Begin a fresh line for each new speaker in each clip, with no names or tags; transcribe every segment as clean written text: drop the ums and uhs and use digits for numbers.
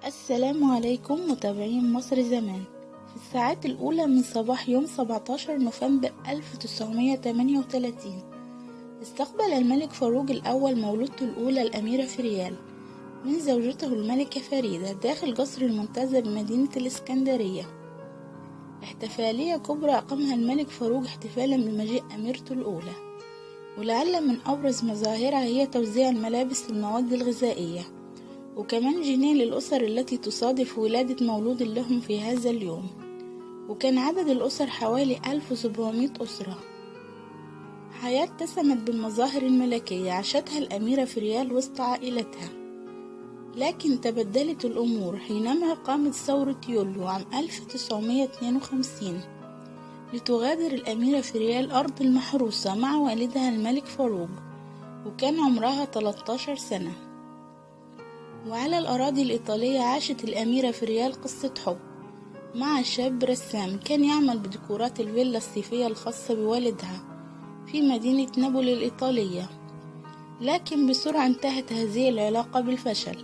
السلام عليكم متابعين مصر زمان. في الساعات الأولى من صباح يوم 17 نوفمبر 1938 استقبل الملك فاروق الأول مولودته الأولى الأميرة فريال من زوجته الملكة فريدة داخل قصر المنتزه بمدينة الإسكندرية. احتفالية كبرى أقامها الملك فاروق احتفالا بمجيء أميرته الأولى، ولعل من أبرز مظاهرها هي توزيع الملابس والمواد الغذائية، وكمان جنيه للأسر التي تصادف ولادة مولود لهم في هذا اليوم. وكان عدد الأسر حوالي 1700 أسرة. حياة اتسمت بالمظاهر الملكية عاشتها الأميرة فريال وسط عائلتها، لكن تبدلت الأمور حينما قامت ثورة يوليو عام 1952 لتغادر الأميرة فريال أرض المحروسة مع والدها الملك فاروق، وكان عمرها 13 سنة. وعلى الأراضي الإيطالية عاشت الأميرة فريال قصة حب مع شاب رسام كان يعمل بديكورات الفيلا الصيفية الخاصة بوالدها في مدينة نابولي الإيطالية، لكن بسرعة انتهت هذه العلاقة بالفشل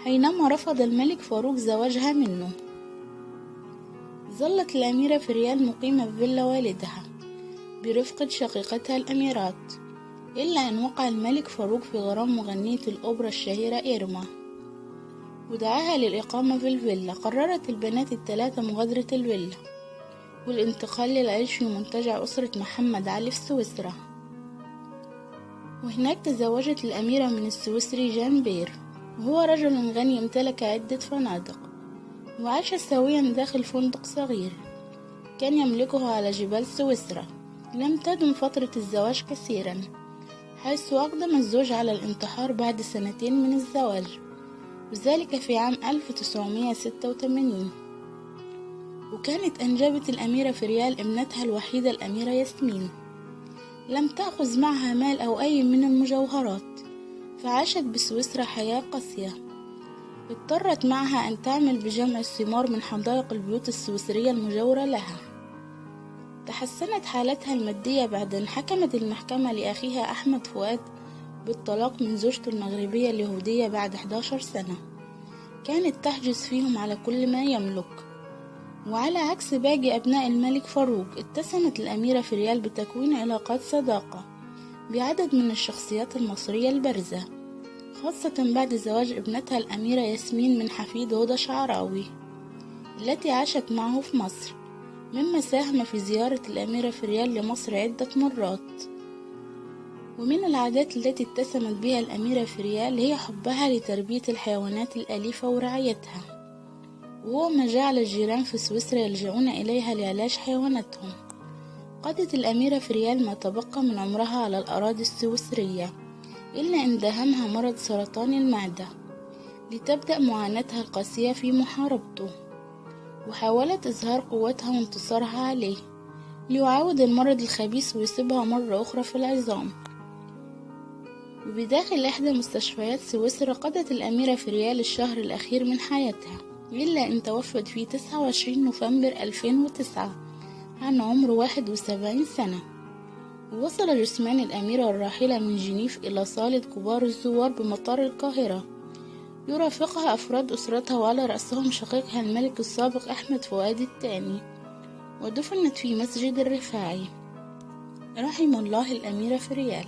حينما رفض الملك فاروق زواجها منه. ظلت الأميرة فريال مقيمة بفيلا والدها برفقة شقيقتها الأميرات، إلا أن وقع الملك فاروق في غرام مغنية الأوبرا الشهيرة إيرما ودعاها للإقامة في الفيلا. قررت البنات الثلاثة مغادرة الفيلا والانتقال للعيش في منتجع أسرة محمد علي في سويسرا، وهناك تزوجت الأميرة من السويسري جان بير، وهو رجل غني امتلك عدة فنادق، وعاش سويا داخل فندق صغير كان يملكه على جبال سويسرا. لم تدم فترة الزواج كثيرا، حيث أقدم الزوج على الانتحار بعد 2 سنين من الزواج، وذلك في عام 1986. وكانت أنجبت الأميرة فريال ابنتها الوحيدة الأميرة ياسمين. لم تأخذ معها مال أو أي من المجوهرات، فعاشت بسويسرا حياة قاسية. اضطرت معها أن تعمل بجمع الثمار من حدائق البيوت السويسرية المجاورة لها. تحسنت حالتها المادية بعد أن حكمت المحكمة لأخيها أحمد فؤاد بالطلاق من زوجته المغربية اليهودية بعد 11 سنة كانت تحجز فيهم على كل ما يملك. وعلى عكس باقي أبناء الملك فاروق، اتسمت الأميرة فريال بتكوين علاقات صداقة بعدد من الشخصيات المصرية البارزة، خاصة بعد زواج ابنتها الأميرة ياسمين من حفيد هدى شعراوي التي عاشت معه في مصر، مما ساهم في زيارة الأميرة فريال لمصر عدة مرات. ومن العادات التي اتسمت بها الأميرة فريال هي حبها لتربية الحيوانات الأليفة ورعايتها، وهو ما جعل الجيران في سويسرا يلجؤون إليها لعلاج حيواناتهم. قضت الأميرة فريال ما تبقى من عمرها على الأراضي السويسرية، إلا أن داهمها مرض سرطان المعدة لتبدأ معاناتها القاسية في محاربته، وحاولت إظهار قوتها وانتصارها عليه ليعاود المرض الخبيث ويصيبها مرة أخرى في العظام. وبداخل إحدى مستشفيات سويسرا قضت الأميرة فريال الشهر الأخير من حياتها، إلا أن توفت في 29 نوفمبر 2009 عن عمر 71 سنة. ووصل جثمان الأميرة الراحلة من جنيف إلى صالة كبار الزوار بمطار القاهرة يرافقها أفراد أسرتها، وعلى رأسهم شقيقها الملك السابق أحمد فؤاد الثاني، ودفنت في مسجد الرفاعي. رحم الله الأميرة فريال.